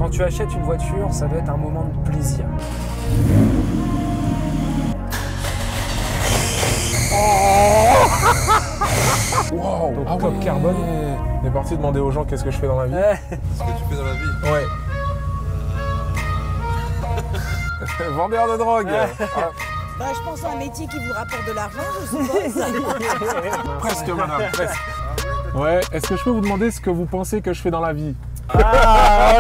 Quand tu achètes une voiture, ça doit être un moment de plaisir. Wow. Donc, coque carbone. On est parti demander aux gens qu'est-ce que je fais dans la vie. Ce que tu fais dans la vie. Ouais. Vendeur de drogue. Bah, je pense à un métier qui vous rapporte de l'argent, je suppose. Presque, madame, presque. Ouais, est-ce que je peux vous demander ce que vous pensez que je fais dans la vie? Ah,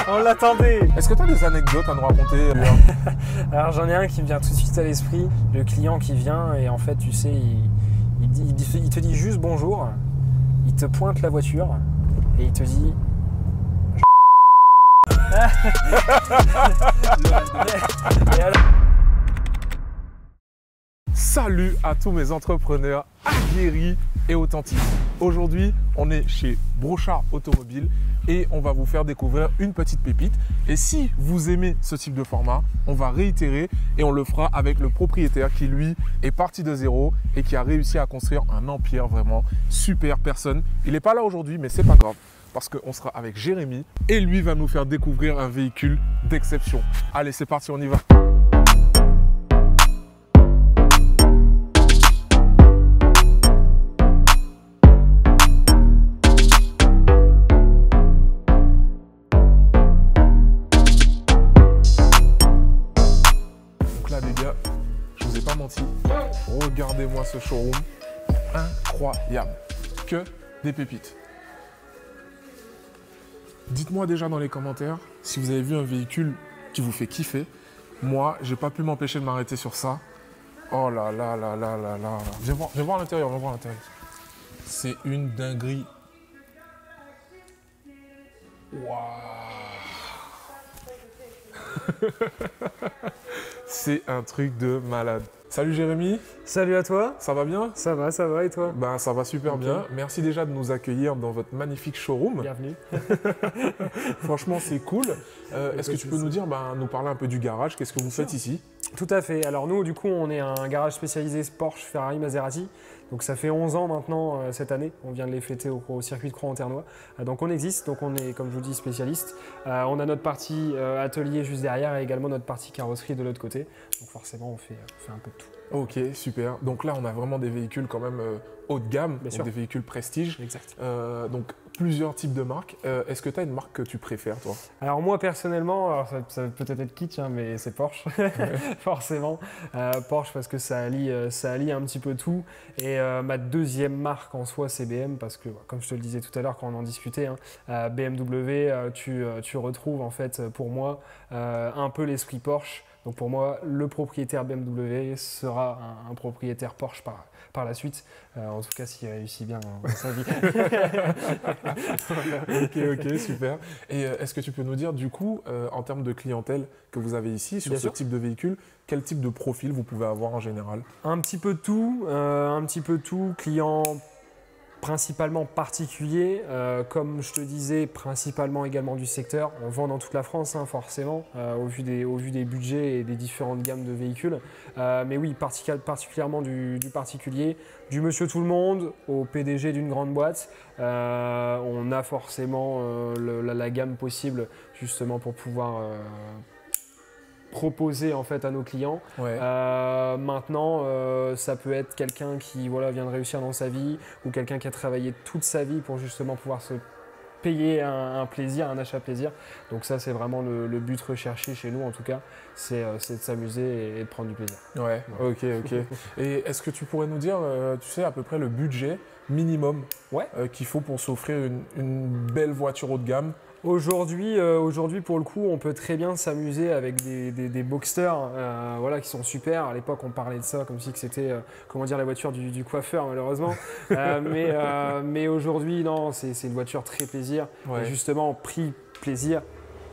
on l'attendait. Est-ce que tu as des anecdotes à nous raconter? Alors j'en ai un qui me vient tout de suite à l'esprit, le client qui vient et en fait tu sais, il te dit juste bonjour, il te pointe la voiture et il te dit... Et alors... Salut à tous mes entrepreneurs aguerris et authentiques. Aujourd'hui, on est chez Brochard Automobile et on va vous faire découvrir une petite pépite. Et si vous aimez ce type de format, on va réitérer et on le fera avec le propriétaire qui, lui, est parti de zéro et qui a réussi à construire un empire vraiment super personne. Il n'est pas là aujourd'hui, mais c'est pas grave parce qu'on sera avec Jérémy et lui va nous faire découvrir un véhicule d'exception. Allez, c'est parti, on y va. Regardez-moi ce showroom, incroyable, que des pépites. Dites-moi déjà dans les commentaires si vous avez vu un véhicule qui vous fait kiffer. Moi, j'ai pas pu m'empêcher de m'arrêter sur ça. Oh là là là là là là. Viens voir l'intérieur, viens voir l'intérieur. C'est une dinguerie. Waouh. C'est un truc de malade. Salut Jérémy. Salut à toi. Ça va bien? Ça va et toi? Ben, ça va super bien. Merci déjà de nous accueillir dans votre magnifique showroom. Bienvenue. Franchement, c'est cool. Est-ce que tu peux nous dire, nous parler un peu du garage? Qu'est-ce que vous faites ici? Tout à fait. Alors nous, du coup, on est un garage spécialisé Porsche, Ferrari, Maserati. Donc ça fait 11 ans maintenant cette année. On vient de les fêter au circuit de Croix-en-Ternois. Donc on existe, donc on est, comme je vous dis, spécialiste. On a notre partie atelier juste derrière et également notre partie carrosserie de l'autre côté. Donc forcément, on fait un peu de tout. Ok, super. Donc là, on a vraiment des véhicules quand même haut de gamme, Bien sûr. des véhicules prestige. Exact. Donc plusieurs types de marques. Est-ce que tu as une marque que tu préfères, toi? Alors moi personnellement, alors ça va peut-être être kitsch, hein, mais c'est Porsche, forcément. Porsche parce que ça allie un petit peu tout. Et ma deuxième marque en soi, c'est BM parce que, comme je te le disais tout à l'heure quand on en discutait, hein, BMW, tu retrouves en fait pour moi un peu l'esprit Porsche. Donc pour moi, le propriétaire BMW sera un propriétaire Porsche par la suite. En tout cas, s'il réussit bien dans sa vie. Ok, super. Et est-ce que tu peux nous dire, du coup, en termes de clientèle que vous avez ici, sur ce type de véhicule, quel type de profil vous pouvez avoir en général? Un petit peu tout, client principalement particulier, comme je te disais, principalement également du secteur. On vend dans toute la France, hein, forcément, au vu des budgets et des différentes gammes de véhicules. Mais oui, particulièrement du particulier, du monsieur tout le monde au PDG d'une grande boîte. On a forcément la gamme possible justement pour pouvoir proposer en fait à nos clients. Ouais. Maintenant, ça peut être quelqu'un qui vient de réussir dans sa vie ou quelqu'un qui a travaillé toute sa vie pour justement pouvoir se payer un plaisir, un achat plaisir. Donc ça, c'est vraiment le but recherché chez nous en tout cas, c'est de s'amuser et de prendre du plaisir. Ouais, ok. Et est-ce que tu pourrais nous dire, tu sais, à peu près le budget minimum qu'il faut pour s'offrir une belle voiture haut de gamme? Aujourd'hui, pour le coup, on peut très bien s'amuser avec des Boxster qui sont super. À l'époque, on parlait de ça comme si c'était la voiture du coiffeur, malheureusement. Mais aujourd'hui, non, c'est une voiture très plaisir. Ouais. Et justement, prix plaisir,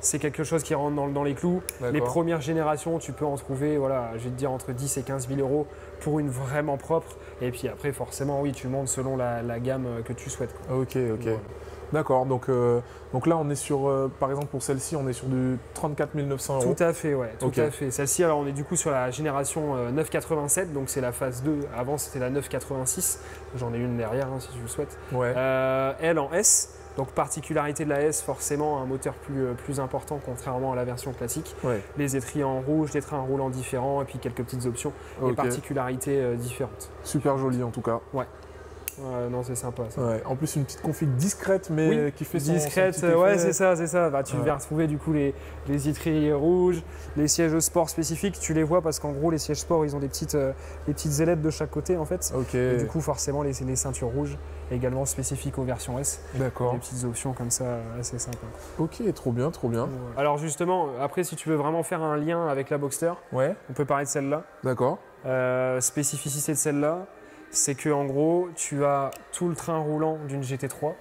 c'est quelque chose qui rentre dans les clous. Les premières générations, tu peux en trouver, je vais te dire, entre 10 et 15 000 euros pour une vraiment propre. Et puis après, forcément, oui, tu montes selon la gamme que tu souhaites, quoi. Ok. Voilà. D'accord, donc là on est sur, par exemple pour celle-ci, on est sur du 34 900 euros. Tout à fait, ouais, tout à fait. Celle-ci, alors on est du coup sur la génération 987, donc c'est la phase 2. Avant c'était la 986, j'en ai une derrière si tu le souhaites. Ouais. Elle en S, Donc particularité de la S, forcément un moteur plus important contrairement à la version classique. Ouais. Les étriers en rouge, des trains roulants différents et puis quelques petites options et Ok. particularités différentes. Super joli en tout cas. Non, c'est sympa ça. Ouais. En plus, une petite config discrète, mais Oui, qui fait son discrète, son petit ouais, effet. c'est ça. Bah, tu Ouais. vas retrouver du coup les étriers rouges, les sièges sport spécifiques, tu les vois parce qu'en gros les sièges sport ils ont des petites ailettes de chaque côté en fait. Ok, Et du coup forcément les ceintures rouges également spécifiques aux versions S. d'accord. Des petites options comme ça assez sympa. Ok, trop bien, trop bien. Alors justement, après si tu veux vraiment faire un lien avec la Boxster, Ouais, on peut parler de celle-là. d'accord. Spécificité de celle-là, c'est que en gros tu as tout le train roulant d'une GT3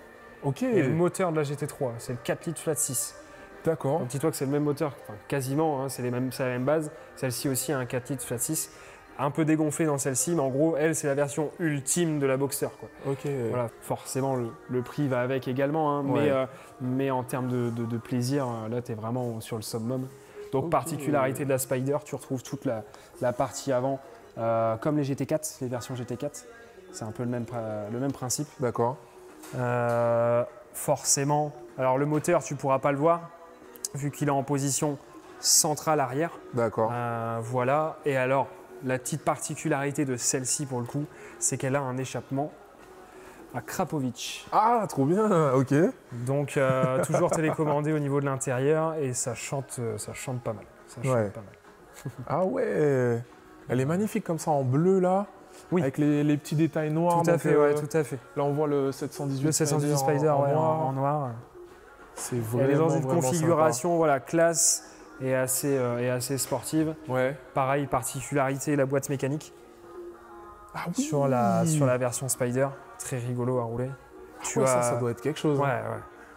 Ok, et le moteur de la GT3, c'est le 4 litres flat 6. d'accord. Donc dis-toi que c'est le même moteur, enfin, quasiment, hein, c'est la même base. Celle-ci aussi a un 4 litres flat 6, un peu dégonflé dans celle-ci, mais en gros, elle, c'est la version ultime de la Boxster, quoi. Ok. Voilà, forcément, le prix va avec également, hein, Ouais. mais en termes de plaisir, là, tu es vraiment sur le summum. Donc, Ok. particularité de la Spider, tu retrouves toute la partie avant, comme les GT4, les versions GT4. C'est un peu le même principe. D'accord. Forcément, alors le moteur, tu ne pourras pas le voir, vu qu'il est en position centrale arrière. D'accord. Voilà, et alors, la petite particularité de celle-ci, pour le coup, c'est qu'elle a un échappement à Krapovic. Ah, trop bien, ok. Donc, toujours télécommandé au niveau de l'intérieur, et ça chante pas mal. Ça chante Ouais. pas mal. Ah ouais, elle est magnifique comme ça en bleu là, Oui. avec les petits détails noirs. Tout à donc, fait, ouais, tout à fait. Là on voit le 718 Le 718 Spider, en ouais, noir. en noir. C'est Elle vraiment est dans une vraiment configuration voilà, classe et assez sportive. sympa. Ouais. Pareil, particularité, la boîte mécanique Ah oui. sur la version Spider. Très rigolo à rouler. Ouais, ça doit être quelque chose. Ouais,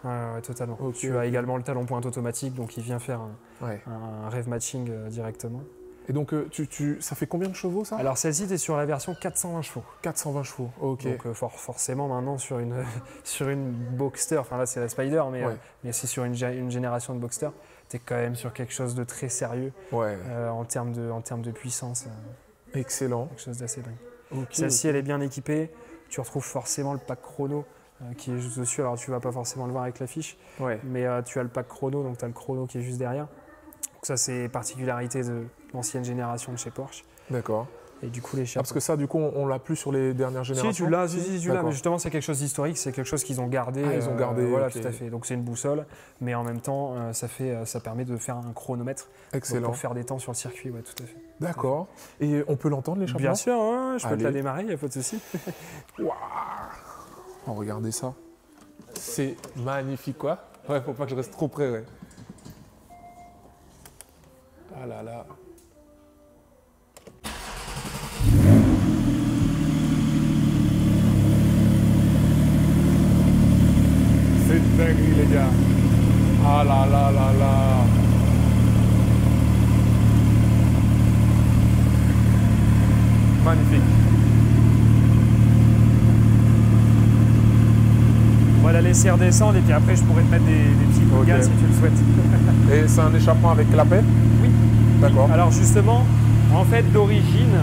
hein. ouais, totalement. Ok, Tu ok. as également le talon pointe automatique, donc il vient faire Ouais. un rev matching directement. Et donc ça fait combien de chevaux ça? Alors celle-ci, tu es sur la version 420 chevaux. 420 chevaux. Ok. Donc forcément maintenant sur une Boxster, enfin là c'est la Spider, Ouais. mais c'est sur une génération de Boxster, tu es quand même sur quelque chose de très sérieux Ouais. en termes de puissance, Excellent. quelque chose d'assez dingue. Ok. Celle-ci, elle est bien équipée. Tu retrouves forcément le pack chrono qui est juste dessus. Alors, tu vas pas forcément le voir avec l'affiche, Ouais. mais tu as le pack chrono, donc tu as le chrono qui est juste derrière. Donc, ça, c'est particularité de l'ancienne génération de chez Porsche. D'accord. Et du coup, les Ah, chapeaux. parce que ça, du coup, on l'a plus sur les dernières générations. Si, tu l'as, tu l'as, D'accord. mais justement, c'est quelque chose d'historique, c'est quelque chose qu'ils ont gardé. Ah, ils ont gardé, voilà, ok. tout à fait. Donc, c'est une boussole, mais en même temps, ça permet de faire un chronomètre donc, Excellent. pour faire des temps sur le circuit. Ouais, tout à fait. D'accord. Et on peut l'entendre l'échappement? Bien sûr, ouais, je peux te la Allez. démarrer, il n'y a pas de souci. Waouh. Oh, regardez ça. C'est magnifique, quoi. Ouais, faut pas que je reste trop près, ouais. Ah là là. C'est une dinguerie, les gars. Ah là là là là. Magnifique. On va la laisser redescendre et puis après, je pourrais te mettre des petits coups Ok. de gaz si tu le souhaites. Et c'est un échappement avec clapet? Oui. D'accord. Alors justement, en fait, d'origine,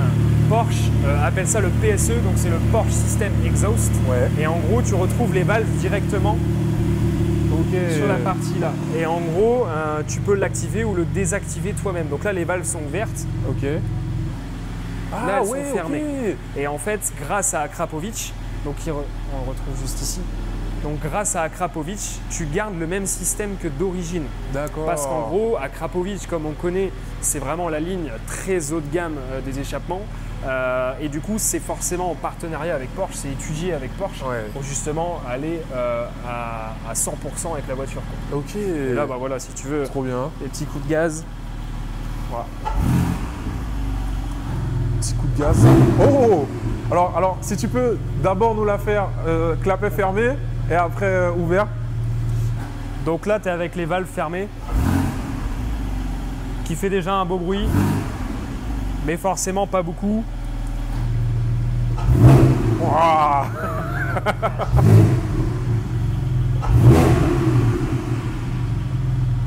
Porsche appelle ça le PSE, donc c'est le Porsche System Exhaust. Ouais. Et en gros, tu retrouves les valves directement Ok. sur la partie là. Et en gros, tu peux l'activer ou le désactiver toi-même. Donc là, les valves sont ouvertes. Ok. Ah Là, elles sont ouais, fermées. ok. Et en fait, grâce à Krapovic, donc on le retrouve juste ici. Donc grâce à Krapovic, tu gardes le même système que d'origine. D'accord. Parce qu'en gros, à Krapovic, comme on connaît, c'est vraiment la ligne très haut de gamme des échappements. Et du coup, c'est forcément en partenariat avec Porsche, c'est étudié avec Porsche Ouais. pour justement aller à 100% avec la voiture, quoi. Ok. Et là, bah voilà, si tu veux, Trop bien. des petits coups de gaz. Voilà. Petit coup de gaz. Oh. Alors, si tu peux d'abord nous la faire clapet fermé et après ouvert. Donc là, tu es avec les valves fermées, qui fait déjà un beau bruit, mais forcément pas beaucoup. Ouah.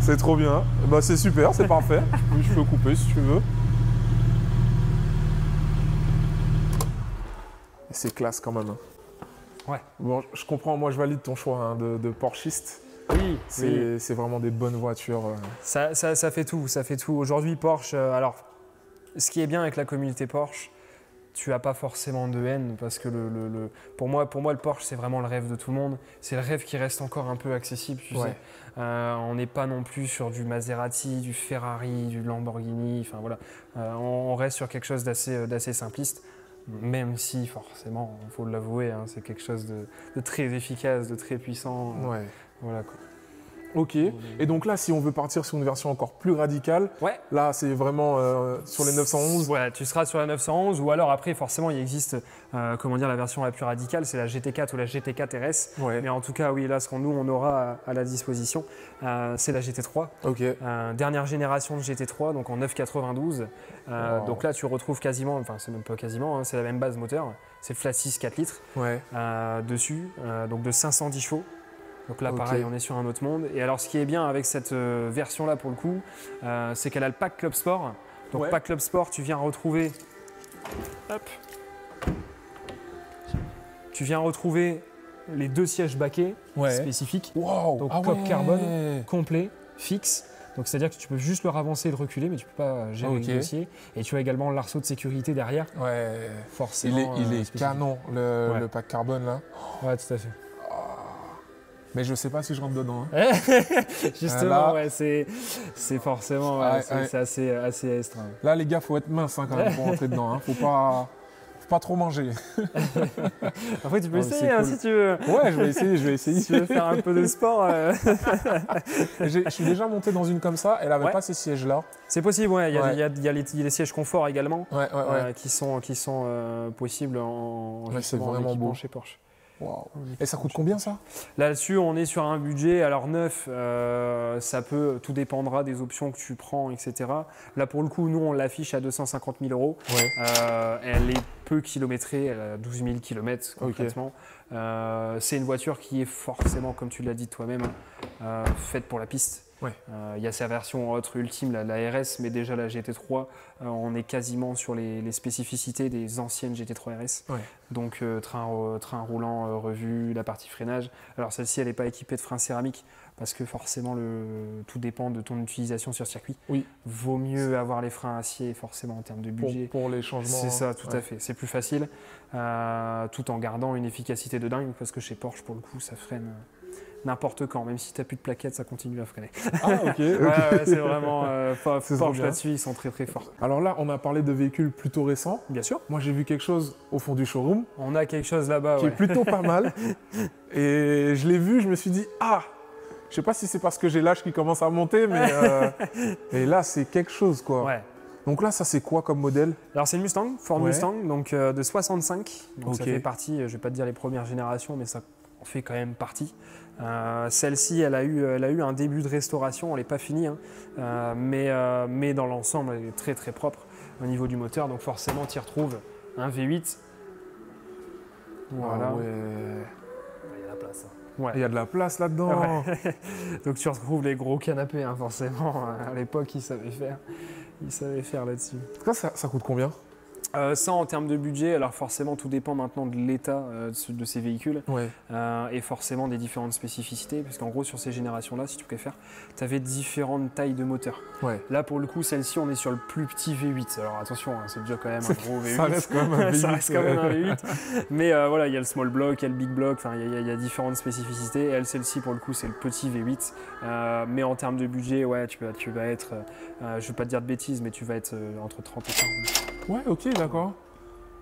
C'est trop bien. Bah, c'est super, c'est parfait. Je peux couper si tu veux. Et c'est classe quand même. Hein. Ouais. Bon, je comprends, moi je valide ton choix hein, de Porschiste. Oui, C'est vraiment des bonnes voitures. Ça fait tout, ça fait tout. Aujourd'hui, Porsche, alors, ce qui est bien avec la communauté Porsche, tu n'as pas forcément de haine parce que pour moi, le Porsche, c'est vraiment le rêve de tout le monde. C'est le rêve qui reste encore un peu accessible, tu sais. On n'est pas non plus sur du Maserati, du Ferrari, du Lamborghini. Enfin voilà, on reste sur quelque chose d'assez simpliste. Même si, forcément, il faut l'avouer, hein, c'est quelque chose de très efficace, de très puissant. Ouais. Voilà quoi. Ok. Et donc là, si on veut partir sur une version encore plus radicale, Ouais. là, c'est vraiment sur les 911. Ouais, tu seras sur la 911 ou alors après, forcément, il existe la version la plus radicale, c'est la GT4 ou la GT4 RS. Ouais. Mais en tout cas, oui, là, ce qu'on on aura à la disposition, c'est la GT3. Ok. Dernière génération de GT3, donc en 992. Wow. Donc là, tu retrouves quasiment, enfin, c'est même pas quasiment, hein, c'est la même base moteur. C'est le flat 6 4 litres Ouais. dessus, donc de 510 chevaux. Donc là, Ok. pareil, on est sur un autre monde. Et alors, ce qui est bien avec cette version-là, pour le coup, c'est qu'elle a le pack Club Sport. Donc, Ouais. pack Club Sport, tu viens retrouver... Hop. Tu viens retrouver les 2 sièges baquets spécifiques. Wow. Donc, Ah coque ouais. carbone, complet, fixe. Donc, c'est-à-dire que tu peux juste le ravancer et le reculer, mais tu ne peux pas gérer Ok. le dossier. Et tu as également l'arceau de sécurité derrière, Ouais. forcément. Il est spécifique. canon, Ouais. le pack carbone là. Ouais, tout à fait. Mais je sais pas si je rentre dedans. Hein. Justement, Là- ouais, c'est forcément Ouais, c'est ouais. c'est assez restreint. Là, les gars, faut être mince hein, quand même pour rentrer dedans. Hein. Faut pas trop manger. Après, tu peux Ah, essayer c'est hein, cool. si tu veux. Ouais, je vais essayer. Si tu veux faire un peu de sport, Je suis déjà monté dans une comme ça. Elle avait Ouais. pas ces sièges là. c'est possible. Ouais. Il y a, Ouais. il y a- il y a les sièges confort également Ouais. qui sont possibles en Ouais, justement, c'est en vraiment équipement beau. chez Porsche. Wow. Et ça coûte combien ça? Là-dessus, on est sur un budget, alors neuf, tout dépendra des options que tu prends, etc. Là, pour le coup, nous, on l'affiche à 250 000 €. Ouais. Elle est peu kilométrée, elle a 12 000 km concrètement. C'est une voiture qui est forcément, comme tu l'as dit toi-même, faite pour la piste. Ouais. Il y a sa version autre ultime, la RS, mais déjà la GT3, on est quasiment sur les spécificités des anciennes GT3 RS. Ouais. Donc train roulant revu, la partie freinage. Alors celle-ci, elle n'est pas équipée de freins céramiques parce que forcément tout dépend de ton utilisation sur circuit. Oui. Vaut mieux avoir les freins acier forcément en termes de budget. Pour les changements. C'est ça, tout ouais. à fait. C'est plus facile, tout en gardant une efficacité de dingue parce que chez Porsche, pour le coup, ça freine n'importe quand. Même si tu n'as plus de plaquettes, ça continue à freiner. Ah, ok. Ouais, c'est vraiment C'est trop Porsche bien. là-dessus, ils sont très très forts. Alors là, on a parlé de véhicules plutôt récents. Bien sûr. Moi, j'ai vu quelque chose au fond du showroom On a quelque chose là-bas. qui est Ouais. plutôt pas mal. Et je l'ai vu, je me suis dit, ah, je sais pas si c'est parce que j'ai l'âge qui commence à monter, mais et là, c'est quelque chose, quoi. Ouais. Donc là, ça, c'est quoi comme modèle? Alors c'est une Mustang, Ford Ouais. Mustang, donc de 65. Donc ça Ok. fait partie, je vais pas te dire les premières générations, mais ça en fait quand même partie. Celle-ci, elle a eu un début de restauration, elle n'est pas finie, hein. Mais dans l'ensemble, elle est très très propre au niveau du moteur. Donc forcément, tu y retrouves un V8. Voilà. Ah ouais. Il y a la place. Il y a de la place là-dedans. Ouais. Donc tu retrouves les gros canapés, hein, forcément. À l'époque, ils savaient faire. Ils savaient faire là-dessus. Ça coûte combien? Ça, en termes de budget, alors forcément, tout dépend maintenant de l'état de ces véhicules Ouais. et forcément des différentes spécificités, puisqu'en gros, sur ces générations-là, si tu préfères, tu avais différentes tailles de moteur. Ouais. Là, pour le coup, celle-ci, on est sur le plus petit V8. Alors attention, hein, c'est déjà quand même un gros V8. Ça reste quand même un V8. Ça reste quand même un V8. Mais voilà, il y a le small block, il y a le big block, enfin, il y a différentes spécificités. Elle, celle-ci, pour le coup, c'est le petit V8. Mais en termes de budget, ouais, tu vas être, je ne vais pas te dire de bêtises, mais tu vas être entre 30 et 40. Ouais, ok, d'accord.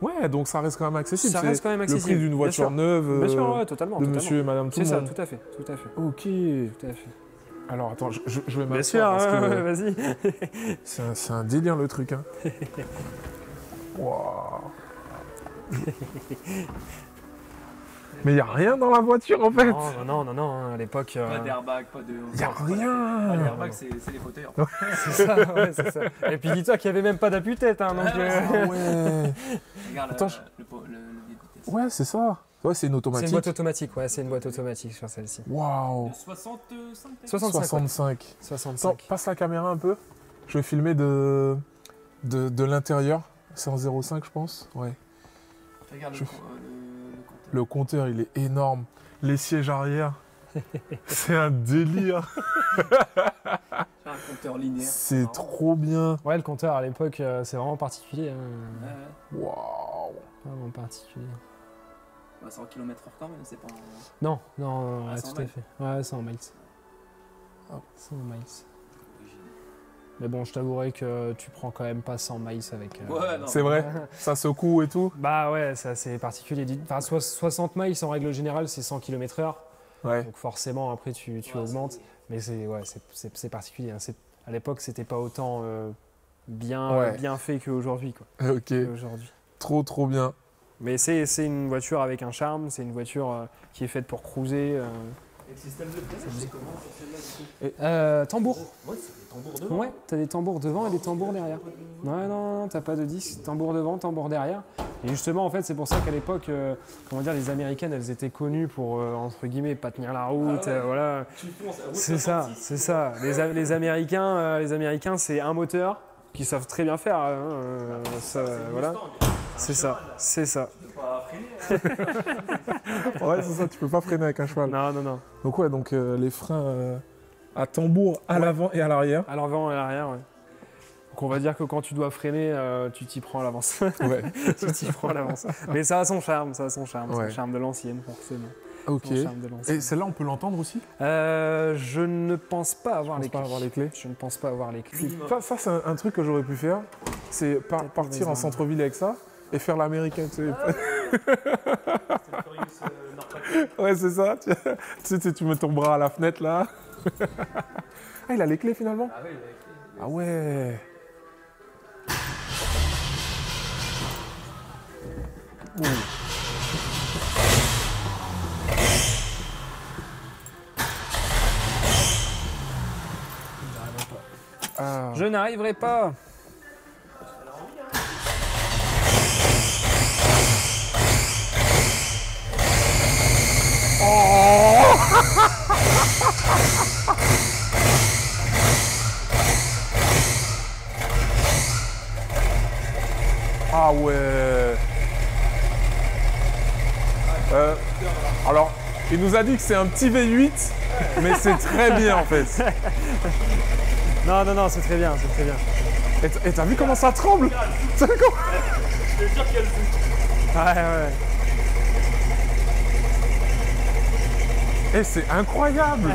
Ouais, donc ça reste quand même accessible. Ça C'est reste quand même le accessible. prix d'une Bien voiture sûr. neuve Bien sûr, ouais, totalement. de totalement. monsieur et madame tout C'est le ça, monde. tout à fait, tout à fait. Ok. Tout à fait. Alors attends, je vais Bien sûr, m'asseoir parce que vas-y. c'est un délire le truc. Hein. Waouh. Mais il n'y a rien dans la voiture en fait. Non, à l'époque. Pas d'airbag, pas de. Il n'y a Pas rien. d'airbag, c'est les fauteuils. En fait. C'est ça, ouais, c'est ça. Et puis dis-toi qu'il n'y avait même pas d'appui-tête, hein, donc. Ah ouais. Regarde Attends, le guide de vitesse. Ouais, c'est ça. Ouais, c'est une C'est automatique. une boîte automatique, ouais, c'est une boîte automatique sur celle-ci. Waouh. De 65 peut-être 65. 65. Attends, 65. passe la caméra un peu. Je vais filmer de l'intérieur. C'est en 0,5 je pense. Ouais. Regarde Je- le compteur. Le compteur, il est énorme. Les sièges arrière, c'est un délire. Un compteur linéaire. C'est trop bien. Ouais, le compteur à l'époque, c'est vraiment particulier. Hein. Waouh. Vraiment particulier. 100 km/h quand même, c'est pas. Non, non, Ah, ouais, 100 tout à miles. fait. Ouais, 100 miles. 100 miles. Mais bon, je t'avouerai que tu prends quand même pas 100 miles avec. Ouais, non. C'est vrai, ça secoue et tout. Bah ouais, c'est assez particulier. Enfin, 60 miles en règle générale, c'est 100 km/h. Ouais. Donc forcément, après, tu augmentes. Mais c'est ouais, c'est particulier. Hein. À l'époque, c'était pas autant bien fait qu'aujourd'hui. Ok, Aujourd'hui. trop bien. Mais c'est une voiture avec un charme. C'est une voiture qui est faite pour cruiser. Et le système de freinage, c'est comment sur celle-là du coup Tambour. Ouais, c'est des tambours devant. Ouais, t'as des tambours devant et des tambours derrière. Non, t'as pas de disque, tambour devant, tambour derrière. Et justement, en fait, c'est pour ça qu'à l'époque, comment dire, les Américaines, elles étaient connues pour, entre guillemets, pas tenir la route, voilà. Tu fonces à route C'est ça, 66. c'est ça. Les Américains, c'est un moteur qu'ils savent très bien faire. Voilà. C'est ça, c'est ça. Pas freiner. Ouais, c'est ça, tu peux pas freiner avec un cheval. Non. Donc ouais, donc les freins à tambour à l'avant et à l'arrière. À l'avant et à l'arrière, ouais. Donc on va dire que quand tu dois freiner, tu t'y prends à l'avance. Ouais. Tu t'y prends à l'avance. Mais ça a son charme, C'est Ouais. le charme de l'ancienne, forcément. Ok. Son charme de l'ancienne. Et celle-là, on peut l'entendre aussi? Je ne pense pas avoir Je les pense pas clés. avoir les clés. Je ne pense pas avoir les clés. Ça c'est un truc que j'aurais pu faire. C'est partir en centre-ville avec ça et faire l'américain. Tu sais. Ouais, c'est ça. Tu mets ton bras à la fenêtre là. Ah, il a les clés finalement? Ah oui, avec les- Ah ouais. Ouh. Ah. Je n'arriverai pas. Ah ouais. Alors, il nous a dit que c'est un petit V8, mais c'est très bien en fait. Non, c'est très bien, c'est très bien. Et t'as vu comment ça tremble? T'as vu comment... Je te jure qu'elle fout. Ouais. Et c'est incroyable.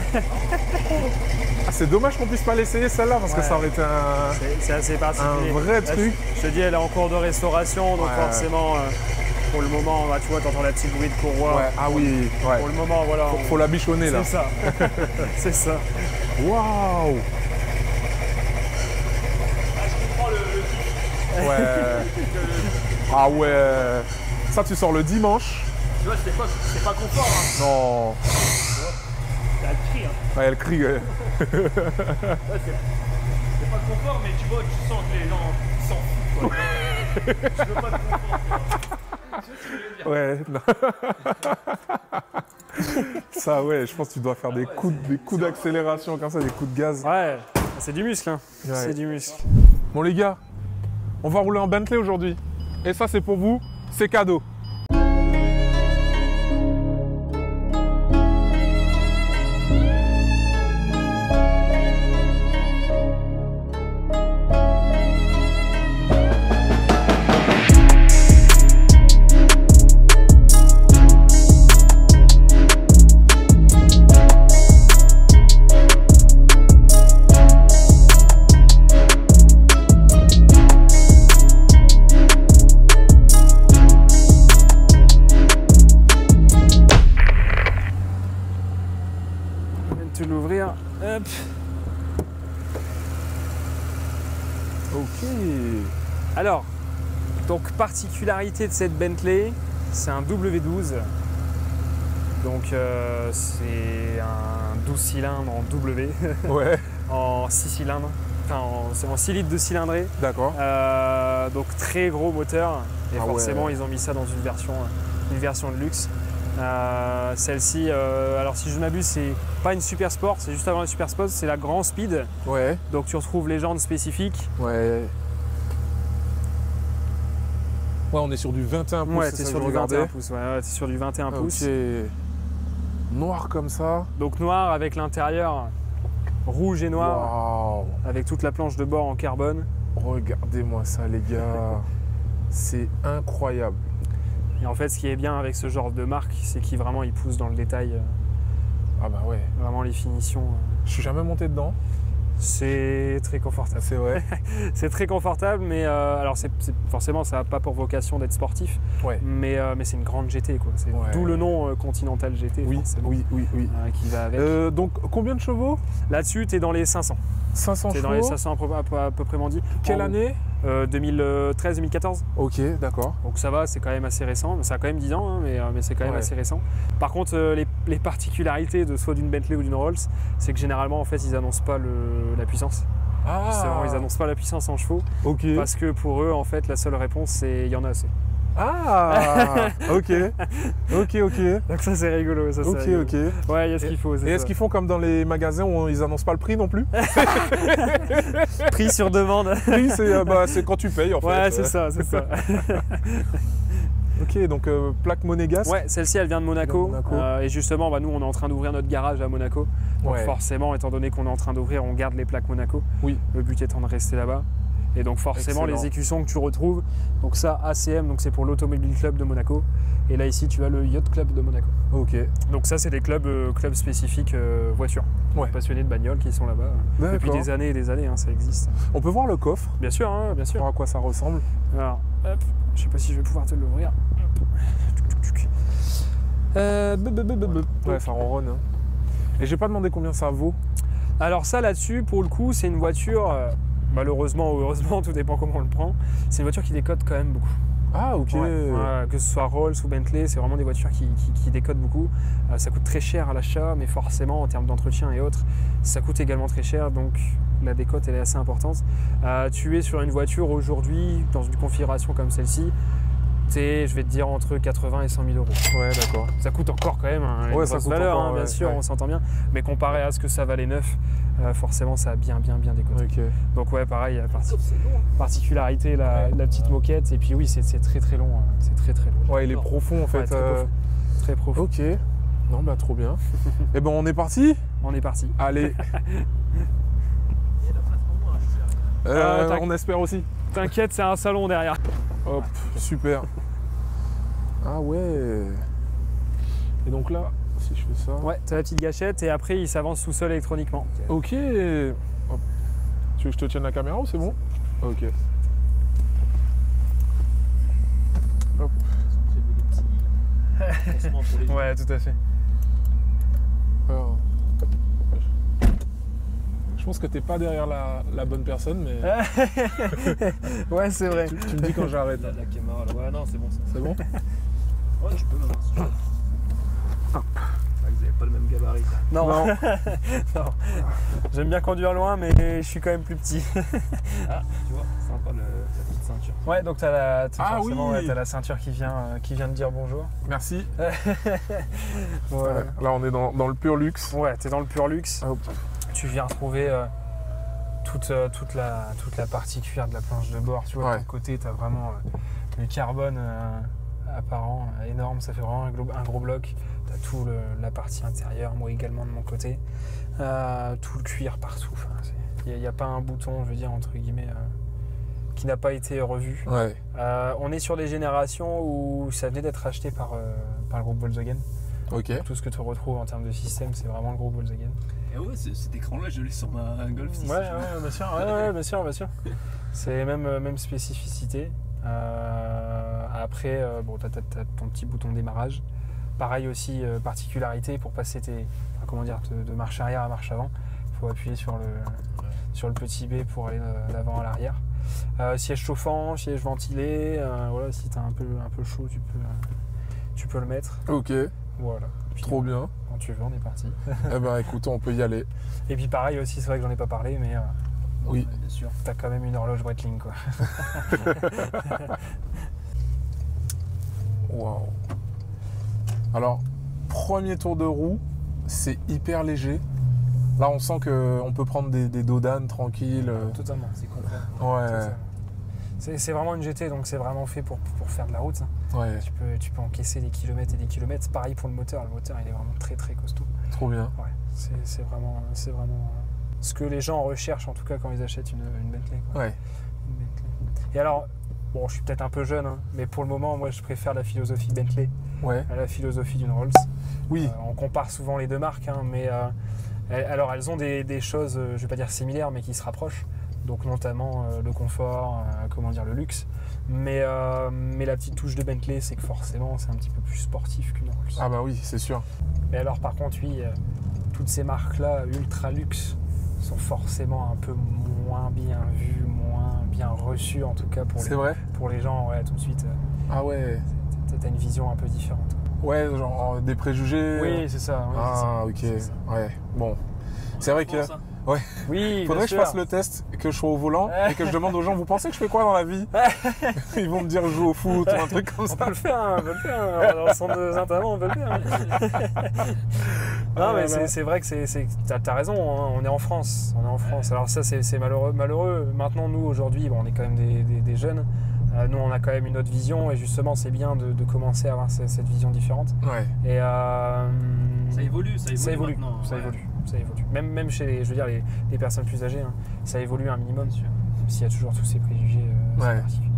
Ah, c'est dommage qu'on puisse pas l'essayer celle-là parce que Ouais. ça aurait été un... C'est assez particulier. Un vrai Là, truc. Je te dis, elle est en cours de restauration, donc Ouais. forcément, pour le moment, bah, tu vois, t'entends la petite bruit de courroie. Ouais, ah oui, ouais. Pour le moment, voilà. Faut la bichonner là. C'est ça. C'est ça. Waouh. Ouais. Ah ouais. Ça tu sors le dimanche. Tu vois, c'est pas confort. Hein. Non. T'as le cri. Hein. Ouais, elle crie. Ouais. Ouais, c'est pas confort, mais tu vois, tu sens que les gens s'en foutent. Quoi. Je veux pas de confort. Tu vois ce que je veux dire? Ouais. Non. Ça ouais, je pense que tu dois faire des coups d'accélération comme ça, des coups de gaz. Ouais, c'est du muscle, hein. Ouais. C'est du muscle. Bon les gars, on va rouler en Bentley aujourd'hui. Et ça c'est pour vous, c'est cadeau. Je vais te l'ouvrir. Hop. Ok. Alors, donc particularité de cette Bentley, c'est un W12. Donc c'est un 12 cylindres en W, Ouais, en 6 cylindres. Enfin, c'est en 6 litres de cylindrée. d'accord. Donc très gros moteur. Et Ah forcément, ouais. ils ont mis ça dans une version de luxe. Celle-ci, alors si je ne m'abuse, c'est pas une super sport, c'est juste avant la super sport, c'est la grand speed. Ouais, Donc tu retrouves les jantes spécifiques. ouais. Ouais, on est sur du 21 pouces. Ouais, c'est t'es ça sur que du je regardais. 21 pouces. Ouais, t'es sur du 21 pouces. Ok. Noir comme ça. Donc noir avec l'intérieur rouge et noir, Waouh. avec toute la planche de bord en carbone. Regardez-moi ça, les gars. C'est incroyable. Et en fait, ce qui est bien avec ce genre de marque, c'est qu'il vraiment il pousse dans le détail, Ah bah ouais. vraiment les finitions. Je suis jamais monté dedans. C'est très confortable. C'est vrai. C'est très confortable, mais alors forcément, ça n'a pas pour vocation d'être sportif, Ouais. mais c'est une grande GT, quoi. C'est Ouais. d'où le nom Continental GT, Oui, forcément, oui. qui va avec. Donc, combien de chevaux? Là-dessus, tu es dans les 500. 500 Tu es chevaux. dans les 500 à peu près dit. Quelle année? 2013-2014. Ok, d'accord. Donc ça va, c'est quand même assez récent. Ça a quand même 10 ans, hein, mais c'est quand même Ouais. assez récent. Par contre, les particularités de soit d'une Bentley ou d'une Rolls, c'est que généralement, en fait, ils annoncent pas la puissance. Justement, ils annoncent pas la puissance en chevaux Ok. parce que pour eux, en fait, la seule réponse, c'est il y en a assez. Ah, ok. Ok. Donc ça, c'est rigolo. Ça, c'est Ok, rigolo. ok. Ouais, il y a ce qu'il faut. Et est-ce qu'ils font comme dans les magasins où ils annoncent pas le prix non plus? Prix sur demande. Prix, c'est quand tu payes en fait. Ouais, c'est ça, c'est ça. Ok, donc plaque monégasque. Ouais, celle-ci, elle vient de Monaco. Vient de Monaco. Et justement, nous, on est en train d'ouvrir notre garage à Monaco. Donc Ouais. forcément, étant donné qu'on est en train d'ouvrir, on garde les plaques Monaco. Oui. Le but étant de rester là-bas. Et donc forcément, Excellent. les écussons que tu retrouves, donc ça, ACM, donc c'est pour l'Automobile Club de Monaco. Et là, ici, tu as le Yacht Club de Monaco. Ok. Donc ça, c'est des clubs spécifiques voitures. Ouais. Passionnés de bagnoles qui sont là-bas depuis D'accord. des années et des années, ça existe. On peut voir le coffre, Bien sûr, bien sûr. voir à quoi ça ressemble. Alors, hop, je sais pas si je vais pouvoir te l'ouvrir. Ouais, ça ronronne. Hein. Et j'ai pas demandé combien ça vaut. Alors ça, là-dessus, pour le coup, c'est une voiture, malheureusement ou heureusement, tout dépend comment on le prend, c'est une voiture qui décote quand même beaucoup. Ah, ok. Ouais, que ce soit Rolls ou Bentley, c'est vraiment des voitures qui décotent beaucoup. Ça coûte très cher à l'achat, mais forcément, en termes d'entretien et autres, ça coûte également très cher, donc la décote, elle est assez importante. Tu es sur une voiture aujourd'hui, dans une configuration comme celle-ci, je vais te dire entre 80 et 100 000 euros. Ouais, d'accord. Ça coûte encore quand même une Ouais, ça grosse coûte valeur, encore, bien ouais, sûr, ouais. on s'entend bien. Mais comparé à ce que ça valait neuf, forcément, ça a bien décoté. Ok. Donc ouais, pareil, particularité, la petite moquette. Et puis oui, c'est très long. C'est très long. Ouais, il est profond en fait. Ouais, très profond. Très profond. Ok. Non, bah trop bien. Et ben on est parti. On est parti. Allez. On espère aussi. T'inquiète, c'est un salon derrière. Hop, super. Ah ouais. Et donc là, si je fais ça. Ouais, t'as la petite gâchette et après, il s'avance tout seul électroniquement. Ok. Hop. Tu veux que je te tienne la caméra ou c'est bon? Ok. Hop. Ouais, tout à fait. Alors, je pense que t'es pas derrière la bonne personne, mais Ouais, c'est vrai. tu me dis quand j'arrête. La caméra, là. Ouais, non, c'est bon ça. C'est bon? Ouais, je peux maintenant si tu veux. Ah, vous avez pas le même gabarit. Non. Non. Non. J'aime bien conduire loin, mais je suis quand même plus petit. Ah, tu vois, sympa la petite ceinture. Ouais, donc t'as forcément, oui. ouais, t'as la ceinture qui vient de dire bonjour. Merci. Voilà. Là, on est dans le pur luxe. Ouais, t'es dans le pur luxe. Hop. Tu viens retrouver toute la partie cuir de la planche de bord. Tu vois, Ouais. de ton côté, t'as vraiment le carbone apparent, énorme. Ça fait vraiment un gros bloc. T'as tout la partie intérieure, moi également de mon côté. Tout le cuir partout. Il n'y a pas un bouton, je veux dire, entre guillemets, qui n'a pas été revu. Ouais. On est sur des générations où ça venait d'être acheté par le groupe Volkswagen. Ok. Tout ce que tu retrouves en termes de système, c'est vraiment le groupe Volkswagen. Et ouais, cet écran-là, je l'ai sur ma Golf 6. Ouais, bien sûr. Ouais, bien sûr. C'est même spécificité. Après, bon, t'as ton petit bouton démarrage. Pareil aussi, particularité pour passer de marche arrière à marche avant. Il faut appuyer sur le petit B pour aller d'avant à l'arrière. Siège chauffant, siège ventilé. Voilà, si t'as un peu chaud, tu peux le mettre. Ok. Voilà. Puis, Trop bien. quand tu veux, on est parti. Eh ben écoute, on peut y aller. Et puis pareil aussi, c'est vrai que j'en ai pas parlé, mais Oui. Bien sûr. t'as quand même une horloge Breitling, quoi. Waouh. Alors, premier tour de roue, c'est hyper léger. Là, on sent qu'on peut prendre des dodanes tranquilles. Totalement, c'est confort. Ouais. C'est vraiment une GT, donc c'est vraiment fait pour faire de la route. Ouais, Tu peux encaisser des kilomètres et des kilomètres. C'est pareil pour le moteur. Le moteur, il est vraiment très très costaud. trop bien. Ouais, c'est vraiment ce que les gens recherchent en tout cas quand ils achètent une Bentley, quoi. Ouais. Une Bentley. Et alors, bon, je suis peut-être un peu jeune, hein, mais pour le moment, moi, je préfère la philosophie Bentley Ouais. à la philosophie d'une Rolls. Oui. On compare souvent les deux marques, hein, mais alors elles ont des choses, je vais pas dire similaires, mais qui se rapprochent. Donc notamment le confort, le luxe. Mais la petite touche de Bentley, c'est que forcément, c'est un petit peu plus sportif qu'une Rolls. Ah bah oui, c'est sûr. Mais alors par contre, oui, toutes ces marques-là, ultra luxe, sont forcément un peu moins bien vues, moins bien reçues, en tout cas C'est vrai? pour les gens, ouais, tout de suite. Ah ouais. T'as une vision un peu différente. Ouais, genre des préjugés. Oui, c'est ça. Oui, Ah ok. c'est ça. Ouais. Bon. C'est vrai que. Ça. Oui, Faudrait que je fasse le test, que je sois au volant et que je demande aux gens, vous pensez que je fais quoi dans la vie? Ils vont me dire je joue au foot ou un truc comme On ça. peut le faire, hein, on peut le faire. Dans le centre de Saint-Amand, on peut le faire. Non, mais c'est vrai que t'as raison, hein, on est en France. Alors ça, c'est malheureux. Maintenant, nous, aujourd'hui, bon, on est quand même des jeunes. Nous, on a quand même une autre vision et justement, c'est bien de commencer à avoir cette vision différente. Ouais. Et Ça évolue maintenant. Ça évolue. Même chez les personnes plus âgées, hein, ça évolue un minimum. S'il y a toujours tous ces préjugés Ouais. particuliers.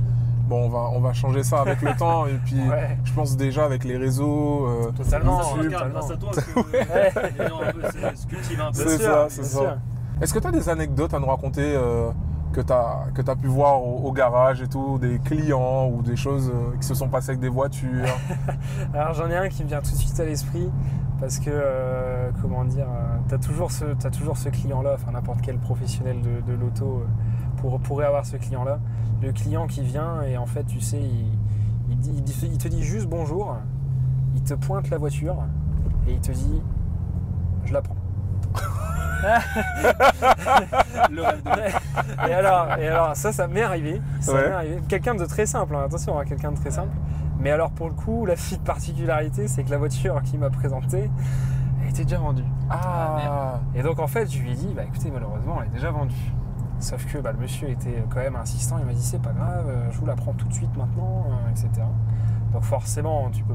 Bon, on va changer ça avec le temps et puis Ouais. je pense déjà avec les réseaux. Totalement. Ça se regarde totalement. grâce à toi que les gens un peu se cultivent un peu. C'est Bien ça, sûr, c'est bien ça. sûr. Est-ce que tu as des anecdotes à nous raconter que tu as pu voir au garage et tout, des clients ou des choses qui se sont passées avec des voitures? Alors j'en ai un qui me vient tout de suite à l'esprit parce que t'as toujours ce client-là, enfin n'importe quel professionnel de l'auto pourrait avoir ce client-là. Le client qui vient et en fait tu sais il te dit juste bonjour, il te pointe la voiture et il te dit je la prends. Le rêve de Et alors ça m'est arrivé. Ouais. M'est arrivé. Quelqu'un de très simple, hein, attention, hein, quelqu'un de très simple. Mais alors pour le coup, la petite particularité, c'est que la voiture qu'il m'a présentée, elle était déjà vendue. Ah, Et donc en fait, je lui ai dit, bah écoutez, malheureusement, elle est déjà vendue. Sauf que le monsieur était quand même insistant, il m'a dit c'est pas grave, je vous la prends tout de suite maintenant, etc. Donc forcément, tu peux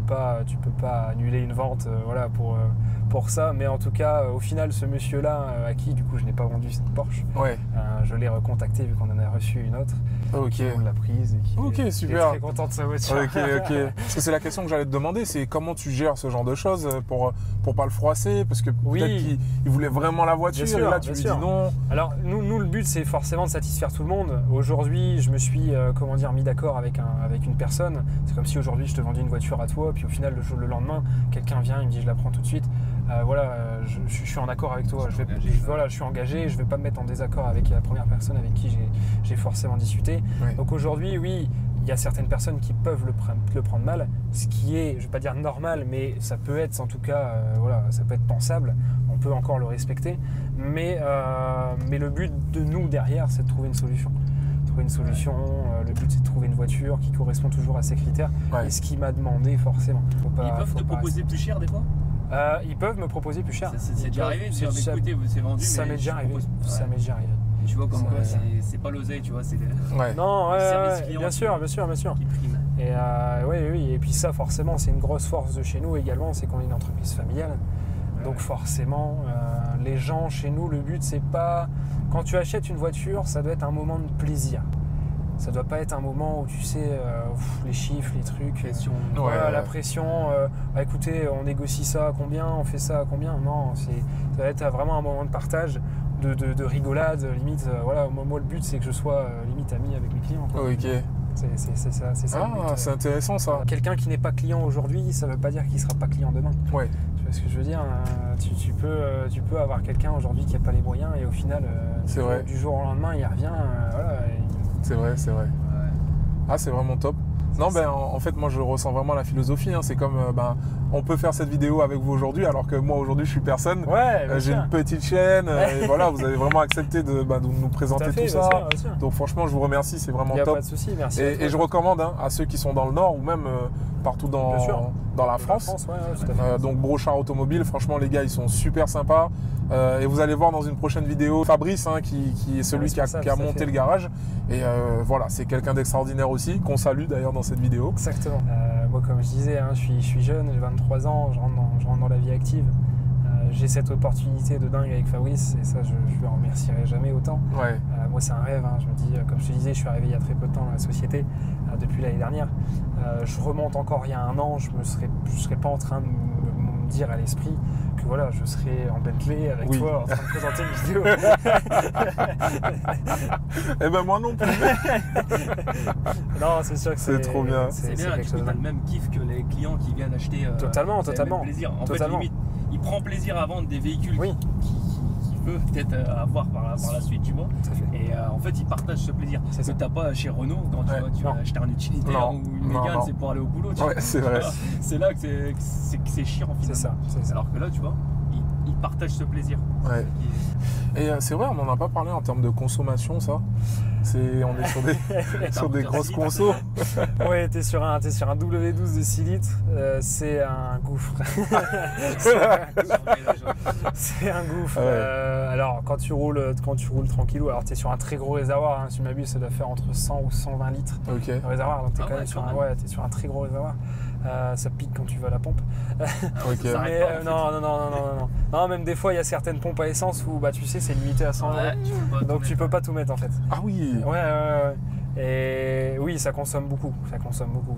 pas annuler une vente, voilà, pour ça. Mais en tout cas, au final, ce monsieur-là, à qui du coup je n'ai pas vendu cette Porsche, ouais. je l'ai recontacté vu qu'on en a reçu une autre. Ok. On l'a prise et qui Ok, est super. très content de sa voiture. Ok. Parce que c'est la question que j'allais te demander, c'est comment tu gères ce genre de choses pour pas le froisser, parce que Oui. peut-être qu'il voulait vraiment la voiture Bien et sûr, là tu bien lui sûr. dis non. Alors nous le but c'est forcément de satisfaire tout le monde. Aujourd'hui je me suis mis d'accord avec une personne. C'est comme si aujourd'hui je te vendais une voiture à toi, puis au final le lendemain quelqu'un vient, il me dit je la prends tout de suite. Je suis en accord avec toi. Je suis engagé, je ne vais pas me mettre en désaccord avec la première personne avec qui j'ai forcément discuté. Ouais. Donc aujourd'hui, oui, il y a certaines personnes qui peuvent le prendre mal, ce qui est, je ne vais pas dire normal, mais ça peut être en tout cas, ça peut être pensable. On peut encore le respecter, mais le but de nous derrière, c'est de trouver une solution. Le but c'est de trouver une voiture qui correspond toujours à ces critères. Ouais. Et ce qu'il m'a demandé forcément. Ils peuvent te proposer plus cher des fois? Ils peuvent me proposer plus cher. C'est déjà arrivé de dire ça- écoutez, c'est vendu. Ça mais m'est je déjà arrivé. propose- Ça Ouais. m'est déjà arrivé. Tu vois, comme Ça quoi, m'est déjà c'est pas l'oseille, tu vois, c'est le Ouais. Non, service client bien sûr. qui prime. Et oui. Et puis ça, forcément, c'est une grosse force de chez nous également, c'est qu'on est une entreprise familiale. Donc forcément, les gens chez nous, le but c'est pas quand tu achètes une voiture, ça doit être un moment de plaisir. Ça doit pas être un moment où tu sais les chiffres, les trucs. Pression. Voilà, Ouais. la pression, écoutez, on négocie ça à combien, on fait ça à combien. Non, ça va être vraiment un moment de partage, de rigolade, limite. Moi, le but, c'est que je sois limite ami avec mes clients, quoi. Ok. C'est ça le but. Ah, c'est intéressant ça. Quelqu'un qui n'est pas client aujourd'hui, ça ne veut pas dire qu'il ne sera pas client demain. Ouais. Tu vois ce que je veux dire? Tu peux avoir quelqu'un aujourd'hui qui n'a pas les moyens et au final, C'est vrai. du jour au lendemain, il revient. C'est vrai. Ouais. Ah, c'est vraiment top. Non, en fait, moi, je ressens vraiment la philosophie. Hein. C'est comme, on peut faire cette vidéo avec vous aujourd'hui, alors que moi, aujourd'hui, je suis personne. Ouais, bien J'ai sûr. une petite chaîne. Et voilà, vous avez vraiment accepté de nous présenter tout ça. Bien sûr. Donc, franchement, je vous remercie. C'est Il vraiment n'y a top. pas de souci, merci. à toi. Et je recommande à ceux qui sont dans le Nord ou même partout Bien sûr. dans la France. Ouais, tout à fait. Donc Brochard Automobile, franchement les gars ils sont super sympas. Et vous allez voir dans une prochaine vidéo Fabrice hein, qui est celui qui a monté le garage. Et voilà, c'est quelqu'un d'extraordinaire aussi, qu'on salue d'ailleurs dans cette vidéo. Exactement. Moi comme je disais, hein, je suis jeune, j'ai 23 ans, je rentre dans la vie active. J'ai cette opportunité de dingue avec Fabrice et ça je lui en remercierai jamais autant. Ouais. Moi c'est un rêve, hein. Je me dis, comme je te disais, je suis arrivé il y a très peu de temps dans la société, depuis l'année dernière. Je remonte encore il y a un an, je serais pas en train de me dire à l'esprit que voilà, je serais en Bentley avec toi en train de présenter une vidéo. Eh ben moi non plus. Non, c'est sûr que c'est trop bien. C'est bien, tu as le même kiff que les clients qui viennent acheter. Totalement. Le même plaisir. En fait, limite, il prend plaisir à vendre des véhicules qu'il veut peut-être avoir par la suite, tu vois. Et en fait, il partage ce plaisir. C'est ce que tu n'as pas chez Renault quand tu vas acheter un utilitaire ou une Mégane, c'est pour aller au boulot. Ouais, c'est vrai. C'est là que c'est chiant finalement. C'est ça. Alors que là, tu vois, il partage ce plaisir. Ouais. Et c'est vrai, on n'en a pas parlé en termes de consommation, ça. On est sur des grosses consos. Ouais, t'es sur un W12 de 6 litres, c'est un gouffre. C'est un gouffre. Ouais. Alors quand tu roules tranquillou, alors t'es sur un très gros réservoir, hein, si tu m'abuses, ça doit faire entre 100 ou 120 litres de réservoir, donc t'es quand même sur un très gros réservoir. Ça pique quand tu vas à la pompe. Okay. Mais, non, même des fois il y a certaines pompes à essence où bah tu sais c'est limité à 100 €. Donc tu peux pas tout mettre en fait. Ah oui. Ouais. Et oui, ça consomme beaucoup.